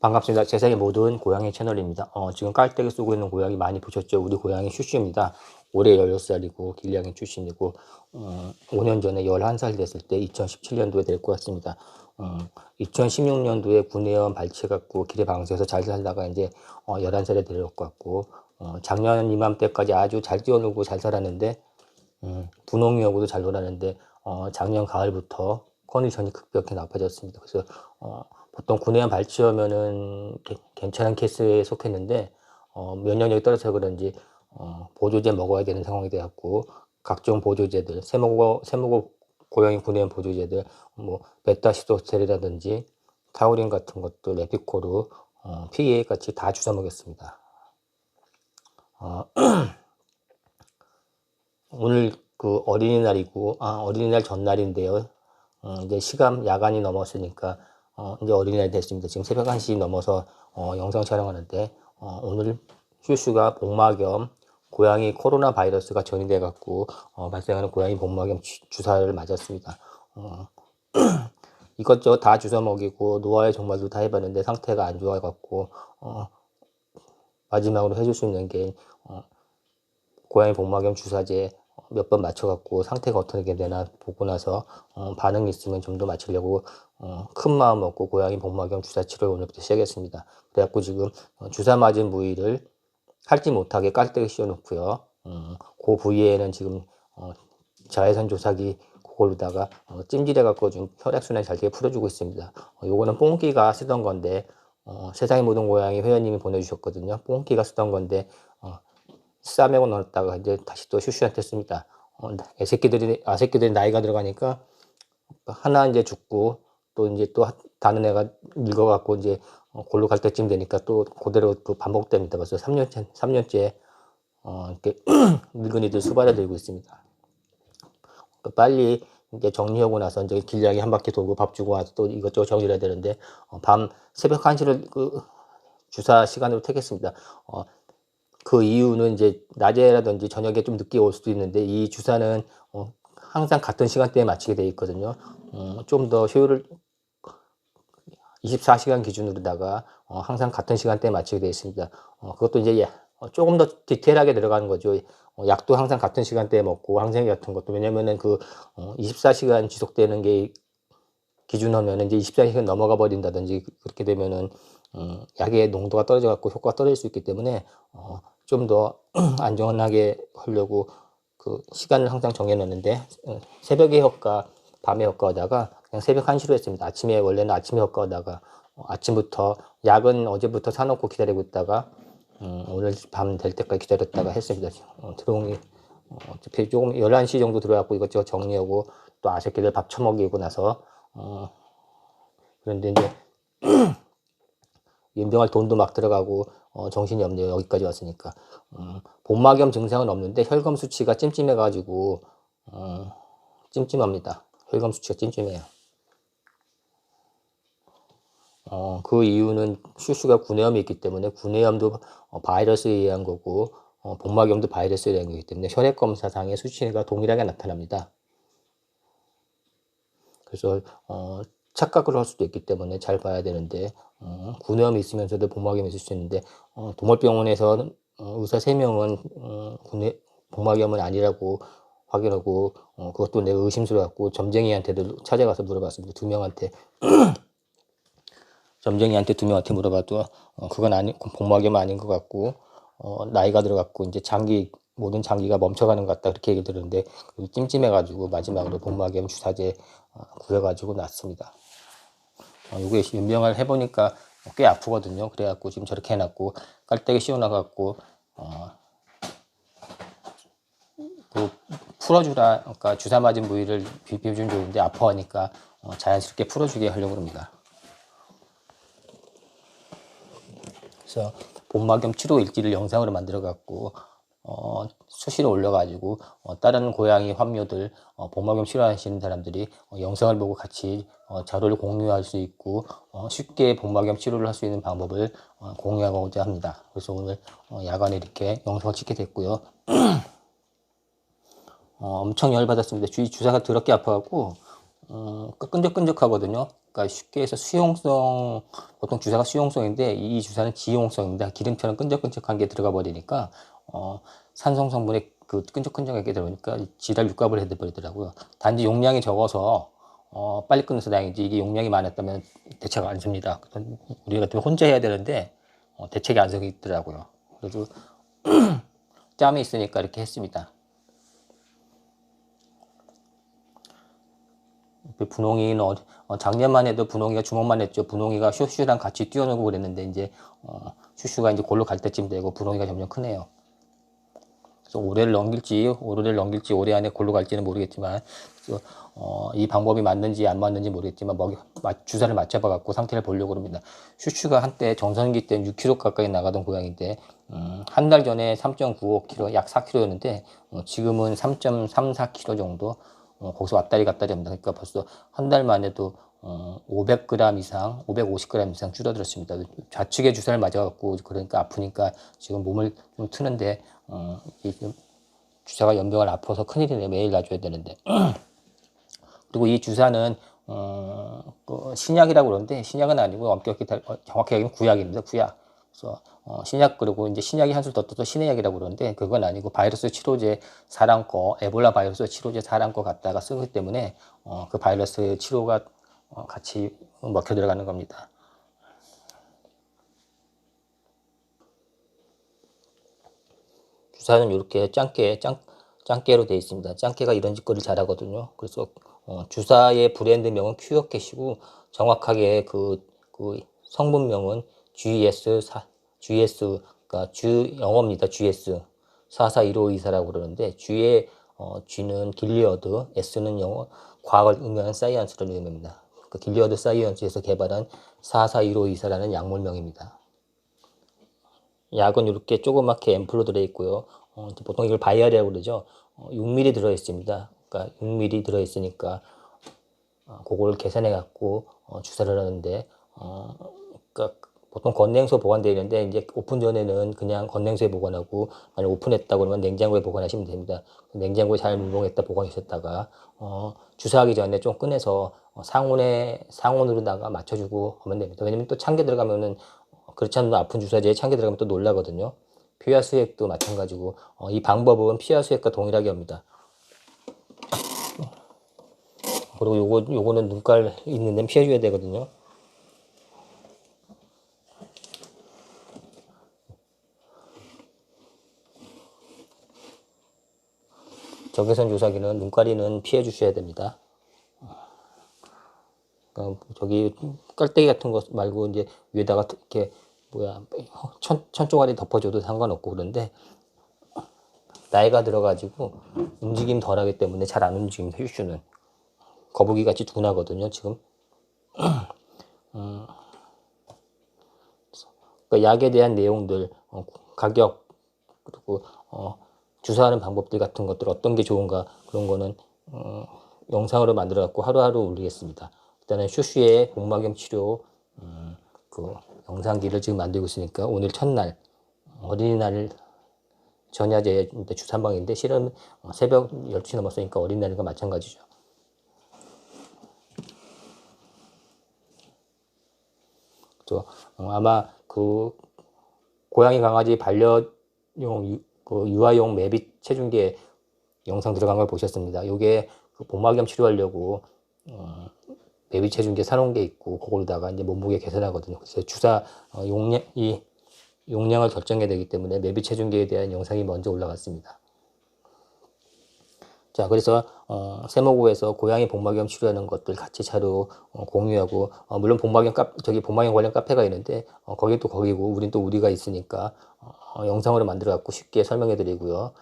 반갑습니다. 세상의 모든 고양이 채널입니다. 지금 깔때기 쓰고 있는 고양이 많이 보셨죠? 우리 고양이 슈슈입니다. 올해 16살이고 길냥이 출신이고 5년 전에 11살 됐을 때 2017년도에 데리고 왔습니다. 2016년도에 구내염 발치해갖고 길에 방치해서 잘 살다가 이제 11살에 데려고 왔고 작년 이맘때까지 아주 잘 뛰어놀고 잘 살았는데 분홍이하고도 잘 놀았는데 작년 가을부터 컨디션이 급격히 나빠졌습니다. 그래서 보통 구내염 발치하면은 괜찮은 케이스에 속했는데 면역력이 떨어져서 그런지 보조제 먹어야 되는 상황이 되었고 각종 보조제들 세모고 고양이 구내염 보조제들 뭐 베타시도스테리라든지 타우린 같은 것도 레피코르 PA 같이 다 주워 먹였습니다. 오늘 그 어린이날이고 어린이날 전날인데요. 이제 시간 야간이 넘었으니까 이제 어린이날 됐습니다. 지금 새벽 1시 넘어서 영상 촬영하는데 오늘 슈슈가 복막염 고양이 코로나 바이러스가 전이돼 갖고 발생하는 고양이 복막염 주사를 맞았습니다. 이것저것 다 주워 먹이고 노화의 종말도 다 해봤는데 상태가 안 좋아 갖고 마지막으로 해줄 수 있는 게 고양이 복막염 주사제 몇 번 맞춰갖고 상태가 어떻게 되나 보고 나서 반응이 있으면 좀 더 맞추려고 큰 마음 먹고 고양이 복막염 주사 치료를 오늘부터 시작했습니다. 그래갖고 지금 주사 맞은 부위를 핥지 못하게 깔때기 씌워놓고요. 그 부위에는 지금 자외선 조사기 그걸로다가 찜질해갖고 좀 혈액순환 잘 되게 풀어주고 있습니다. 요거는 뽕끼가 쓰던 건데 세상의 모든 고양이 회원님이 보내주셨거든요. 뽕끼가 쓰던 건데 싸매고 넣었다가 이제 다시 또 슈슈한테 씁니다. 새끼들이 나이가 들어가니까 하나 이제 죽고 또 이제 또 다른 애가 늙어갖고 이제 골로 갈 때쯤 되니까 또 그대로 또 반복됩니다. 벌써 3년째 이렇게 늙은이들 수발에 들고 있습니다. 빨리 이제 정리하고 나서 이제 길냥이 한 바퀴 돌고 밥 주고 와서 또 이것저것 정리를 해야 되는데 새벽 1시를 그 주사 시간으로 택했습니다. 그 이유는 이제 낮에라든지 저녁에 좀 늦게 올 수도 있는데 이 주사는 항상 같은 시간대에 맞추게 되어 있거든요. 좀 더 효율을 24시간 기준으로다가 항상 같은 시간대에 맞추게 되어 있습니다. 그것도 이제 조금 더 디테일하게 들어가는 거죠. 약도 항상 같은 시간대에 먹고 항생제 같은 것도 왜냐면은 그 24시간 지속되는 게 기준하면 이제 24시간 넘어가 버린다든지 그렇게 되면은 약의 농도가 떨어져 갖고 효과가 떨어질 수 있기 때문에 좀 더 안전하게 하려고 그 시간을 항상 정해 놓는데 새벽에 효과 밤에 효과하다가 그냥 새벽 1시로 했습니다. 원래는 아침에 효과하다가 아침부터 약은 어제부터 사놓고 기다리고 있다가 오늘 밤 될 때까지 기다렸다가 했습니다. 들어온 게 어차피 조금 11시 정도 들어왔고 이것저것 정리하고 또 아새끼들 밥 처먹이고 나서 그런데 이제 연병할 돈도 막 들어가고 정신이 없네요. 여기까지 왔으니까. 복막염 증상은 없는데 혈검 수치가 찜찜해 가지고 찜찜합니다. 혈검 수치가 찜찜해요. 그 이유는 슈슈가 구내염이 있기 때문에 구내염도 바이러스에 의한 거고 복막염도 바이러스에 의한 거기 때문에 혈액 검사상의 수치가 동일하게 나타납니다. 그래서 착각을 할 수도 있기 때문에 잘 봐야 되는데 구내염이 있으면서도 복막염이 있을 수 있는데 동물병원에서 의사 3명은 복막염은 아니라고 확인하고 그것도 내가 의심스러워갖고 점쟁이한테도 찾아가서 물어봤습니다. 2명한테 점쟁이한테 2명한테 물어봐도 그건 복막염 아닌 것 같고 나이가 들어갔고 이제 모든 장기가 멈춰가는 것 같다 그렇게 얘기 들었는데 찜찜해가지고 마지막으로 복막염 주사제 구해가지고 놨습니다. 이게 연명을 해보니까 꽤 아프거든요. 그래갖고 지금 저렇게 해놨고 깔때기 씌워놔갖고 그 풀어주라, 그러니까 주사 맞은 부위를 비벼주면 좋은데 아파하니까 자연스럽게 풀어주게 하려고 합니다. 그래서 복막염 치료 일지를 영상으로 만들어갖고 수시로 올려가지고 다른 고양이 환묘들 복막염 치료하시는 사람들이 영상을 보고 같이 자료를 공유할 수 있고 쉽게 복막염 치료를 할 수 있는 방법을 공유하고자 합니다. 그래서 오늘 야간에 이렇게 영상을 찍게 됐고요. 엄청 열받았습니다. 주사가 더럽게 아파갖고 끈적끈적하거든요. 그러니까 쉽게 해서 수용성, 보통 주사가 수용성인데 이 주사는 지용성입니다. 기름처럼 끈적끈적한 게 들어가 버리니까 산성 성분이 그 끈적끈적하게 들어오니까 지랄 육갑을 해버리더라고요. 단지 용량이 적어서 빨리 끊어서 다행이지, 이게 용량이 많았다면 대책 안 섭니다. 우리 같으면 혼자 해야 되는데 대책이 안 서고 있더라고요. 그래도 짬이 있으니까 이렇게 했습니다. 분홍이는 작년만 해도 분홍이가 주먹만 했죠. 분홍이가 슈슈랑 같이 뛰어놀고 그랬는데 이제 슈슈가 이제 골로 갈 때쯤 되고 분홍이가 점점 크네요. 그래서 올해를 넘길지 올해 안에 골로 갈지는 모르겠지만, 이 방법이 맞는지 안 맞는지 모르겠지만 주사를 맞춰봐 갖고 상태를 보려고 합니다. 슈슈가 한때 정선기 때 6kg 가까이 나가던 고양인데 한 달 전에 3.95kg, 약 4kg였는데 지금은 3.34kg 정도, 거기서 왔다리 갔다리 합니다. 그러니까 벌써 한 달 만에도 500g 이상, 550g 이상 줄어들었습니다. 좌측에 주사를 맞아갖고 그러니까 아프니까 지금 몸을 좀 트는데 주사가 연병을 아파서 큰일이네. 매일 놔줘야 되는데. 그리고 이 주사는 그 신약이라고 그러는데 신약은 아니고 엄격히 정확히 얘기하면 구약입니다. 구약. 그래서 신약, 그리고 이제 신약이 한술 더 떠서 신의약이라고 그러는데 그건 아니고 바이러스 치료제 사람 거, 에볼라 바이러스 치료제 사람 거 갖다가 쓰기 때문에 그 바이러스 치료가 같이 먹혀 들어가는 겁니다. 주사는 이렇게 짱깨로 되어 있습니다. 짱깨가 이런 짓거리를 잘하거든요. 그래서 주사의 브랜드명은 큐어캣이고 정확하게 그 성분명은 GS, 주 영어입니다. GS 441524라고 그러는데 G의 G는 길리어드, S는 영어 과학을 의미하는 사이언스를 의미합니다. 그 길리어드 사이언스에서 개발한 441524라는 약물명입니다. 약은 이렇게 조그맣게 앰플로 들어있고요. 보통 이걸 바이알이라고 그러죠. 6ml 들어있습니다. 그러니까 6ml 들어있으니까 그걸 계산해 갖고 주사를 하는데, 그러니까 보통 건냉소 보관되어 있는데 이제 오픈 전에는 그냥 건냉소에 보관하고, 만약 오픈했다고 그러면 냉장고에 보관하시면 됩니다. 냉장고에 잘 밀봉했다 보관하셨다가 주사하기 전에 좀 꺼내서 상온으로다가 맞춰주고 하면 됩니다. 왜냐면 또 참게 들어가면은, 그렇지 않으면 아픈 주사제에 참게 들어가면 또 놀라거든요. 피하 수액도 마찬가지고 이 방법은 피하 수액과 동일하게 합니다. 그리고 요거는 눈깔 있는 데는 피해줘야 되거든요. 적외선 주사기는 눈가리는 피해 주셔야 됩니다. 저기 깔때기 같은 거 말고 이제 위에다가 이렇게 천조가리 덮어줘도 상관없고, 그런데 나이가 들어가지고 움직임 덜하기 때문에 잘 안 움직입니다. 슈슈는 거북이 같이 둔하거든요 지금. 그러니까 약에 대한 내용들, 가격, 그리고 주사하는 방법들 같은 것들, 어떤 게 좋은가, 그런 거는 영상으로 만들어 갖고 하루하루 올리겠습니다. 일단은 슈슈의 복막염 치료 그 영상기를 지금 만들고 있으니까, 오늘 첫날 어린이날 전야제 주사 한 방인데 실은 새벽 12시 넘었으니까 어린이날과 마찬가지죠. 아마 그 고양이 강아지 반려용 유아용 매빗 체중계 영상 들어간 걸 보셨습니다. 요게 그 복막염 치료하려고 매빗 체중계 사놓은 게 있고, 그걸로다가 이제 몸무게 계산하거든요. 그래서 주사 용량을 결정해야 되기 때문에 매빗 체중계에 대한 영상이 먼저 올라갔습니다. 자, 그래서 세모고에서 고양이 복막염 치료하는 것들 같이 자료 공유하고, 물론 복막염 관련 카페가 있는데 거기 또 거기고, 우린 또 우리가 있으니까 영상으로 만들어 갖고 쉽게 설명해 드리고요.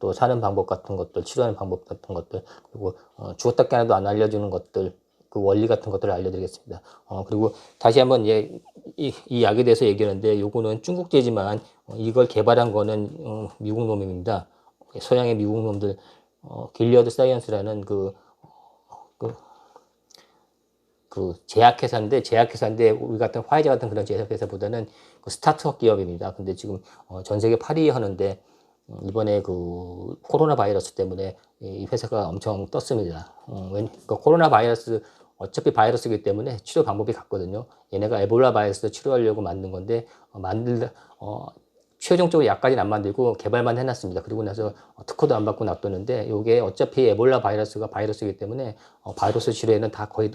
또 사는 방법 같은 것들, 치료하는 방법 같은 것들, 그리고 죽었다 깨나도 안 알려주는 것들, 그 원리 같은 것들을 알려드리겠습니다. 그리고 다시 한번 이 약에 대해서 얘기하는데, 요거는 중국제지만 이걸 개발한 거는 미국 놈입니다. 서양의 미국 놈들, 길리어드 사이언스라는 그 제약회사인데 우리 같은 화이자 같은 그런 제약회사보다는 그 스타트업 기업입니다. 근데 지금 전 세계 8위 하는데 이번에 그 코로나 바이러스 때문에 이 회사가 엄청 떴습니다. 그러니까 코로나 바이러스 어차피 바이러스이기 때문에 치료 방법이 같거든요. 얘네가 에볼라 바이러스 치료하려고 만든 건데 최종적으로 약까지는 안 만들고 개발만 해놨습니다. 그리고 나서 특허도 안 받고 놔뒀는데 이게 어차피 에볼라 바이러스가 바이러스이기 때문에 바이러스 치료에는 다 거의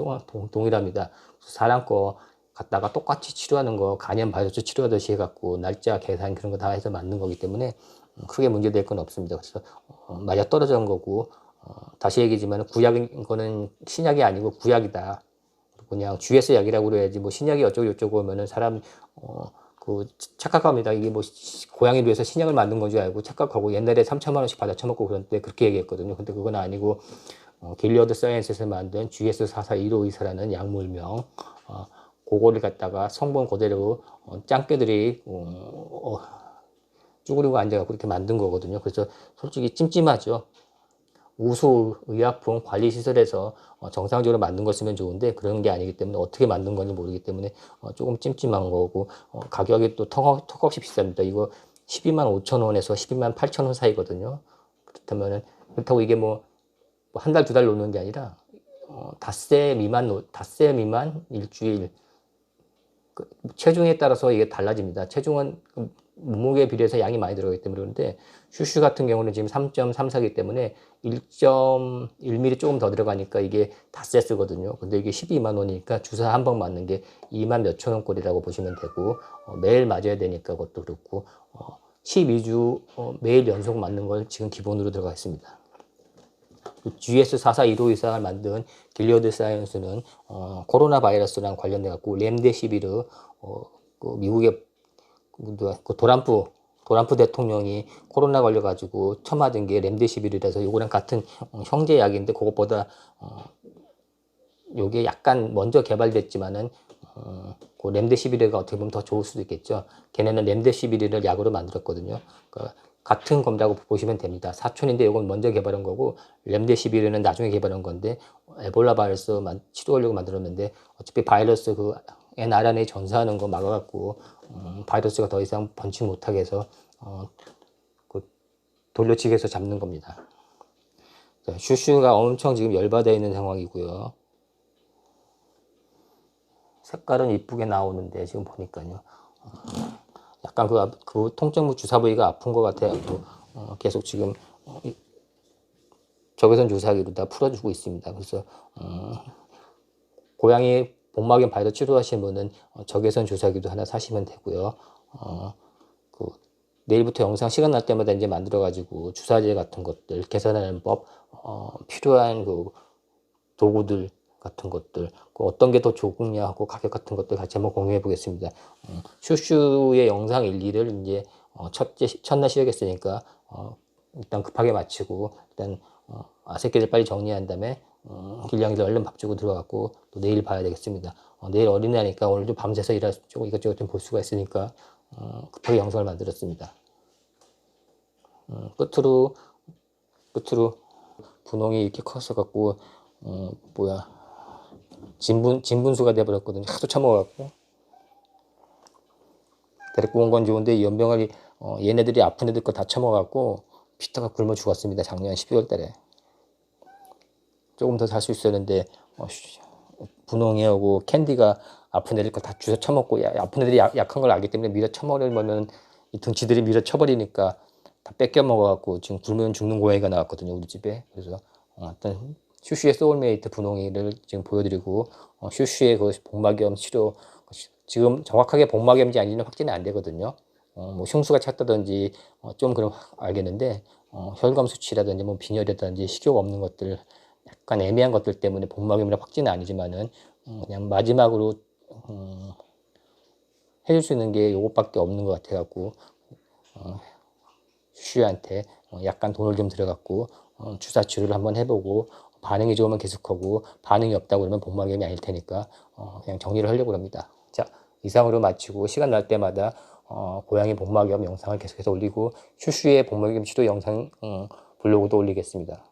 동일합니다. 사람 거 갖다가 똑같이 치료하는 거 간염 바이러스 치료하듯이 해갖고 날짜 계산 그런 거 다 해서 만든 거기 때문에 크게 문제될 건 없습니다. 그래서 맞아 떨어진 거고 다시 얘기지만 구약인 거는 신약이 아니고 구약이다. 그냥 GS 약이라고 그래야지 뭐 신약이 어쩌고 저쩌고 하면은 사람 그 착각합니다. 이게 뭐 고양이를 위해서 신약을 만든 건 줄 알고 착각하고 옛날에 3천만 원씩 받아 처먹고 그런데 그렇게 얘기했거든요. 근데 그건 아니고 길리어드 사이언스에서 만든 GS44152라는 약물명 그거를 갖다가 성분 그대로 짱깨들이 쭈그리고 앉아갖고 이렇게 만든 거거든요. 그래서 솔직히 찜찜하죠. 우수 의약품 관리시설에서 정상적으로 만든 거 쓰면 좋은데 그런 게 아니기 때문에 어떻게 만든 건지 모르기 때문에 조금 찜찜한 거고 가격이 또 턱없이 비쌉니다. 이거 12만 5천 원에서 12만 8천 원 사이거든요. 그렇다고 이게 뭐 한 달, 두 달 놓는 게 아니라 닷새 미만 일주일 체중에 따라서 이게 달라집니다. 체중은 몸무게에 비례해서 양이 많이 들어가기 때문에 그런데 슈슈 같은 경우는 지금 3.34이기 때문에 1.1mm 조금 더 들어가니까 이게 닷새 쓰거든요. 근데 이게 12만 원이니까 주사 한 번 맞는 게 2만 몇천 원꼴이라고 보시면 되고 매일 맞아야 되니까 그것도 그렇고 12주 매일 연속 맞는 걸 지금 기본으로 들어가 있습니다. GS44152를 만든 길리어드 사이언스는 코로나 바이러스랑 관련돼 갖고 렘데시비르 그 미국의 그 도란프 대통령이 코로나 걸려 가지고 처맞은 게 렘데시비르라서 요거랑 같은 형제 약인데 그것보다 요게 약간 먼저 개발됐지만은 그 렘데시비르가 어떻게 보면 더 좋을 수도 있겠죠. 걔네는 렘데시비르를 약으로 만들었거든요. 그러니까 같은 겁라고 보시면 됩니다. 사촌인데 이건 먼저 개발한 거고 렘데시비르는 나중에 개발한 건데 에볼라 바이러스 치료하려고 만들었는데 어차피 바이러스 그 mRNA 전사하는 거 막아갖고 바이러스가 더 이상 번식 못하게 해서 그 돌려치기해서 잡는 겁니다. 자, 슈슈가 엄청 지금 열받아 있는 상황이고요. 색깔은 이쁘게 나오는데 지금 보니까요. 약간 그 통증부 주사 부위가 아픈 것 같아요. 계속 지금 적외선 주사기로 다 풀어주고 있습니다. 그래서 고양이 복막염 바이러스 치료하시는 분은 적외선 주사기도 하나 사시면 되고요. 내일부터 영상 시간 날 때마다 이제 만들어가지고 주사제 같은 것들 개선하는 법, 필요한 그 도구들 같은 것들, 어떤 게 더 좋겠냐 하고 가격 같은 것들 같이 한번 공유해 보겠습니다. 슈슈의 영상 1, 2를 이제 첫날 시작했으니까 일단 급하게 마치고 일단 새끼들 빨리 정리한 다음에 길냥이들 얼른 밥 주고 들어갔고 또 내일 봐야 되겠습니다. 내일 어린이니까 오늘 좀 밤새서 일하고 이것저것 좀 볼 수가 있으니까 급하게 영상을 만들었습니다. 끝으로 분홍이 이렇게 컸어 갖고 진분수가 돼버렸거든요. 하도 처먹어갖고 데리고 온 건 좋은데 이 연병아리 얘네들이 아픈 애들 거 다 처먹어갖고 피다가 굶어 죽었습니다. 작년 12월 달에 조금 더 살 수 있었는데 분홍이하고 캔디가 아픈 애들 거 다 주워 처먹고 아픈 애들이 약한 걸 알기 때문에 밀어 쳐먹으면 이 등치들이 밀어 쳐버리니까 다 뺏겨 먹어갖고 지금 굶으면 죽는 고양이가 나왔거든요. 우리 집에. 그래서 일단 슈슈의 소울메이트 분홍이를 지금 보여드리고 슈슈의 그 복막염 치료 지금 정확하게 복막염인지 아닌지는 확진이 안 되거든요. 뭐 흉수가 찼다든지 좀 그럼 알겠는데 혈관 수치라든지 뭐 빈혈이라든지 식욕 없는 것들 약간 애매한 것들 때문에 복막염이라 확진은 아니지만은 그냥 마지막으로 해줄 수 있는 게 요것밖에 없는 것 같아 갖고 슈슈한테 약간 돈을 좀 들여갖고 주사 치료를 한번 해보고 반응이 좋으면 계속하고 반응이 없다고 그러면 복막염이 아닐 테니까 그냥 정리를 하려고 합니다. 자, 이상으로 마치고 시간 날 때마다 고양이 복막염 영상을 계속해서 올리고 슈슈의 복막염 치료 영상 블로그도 올리겠습니다.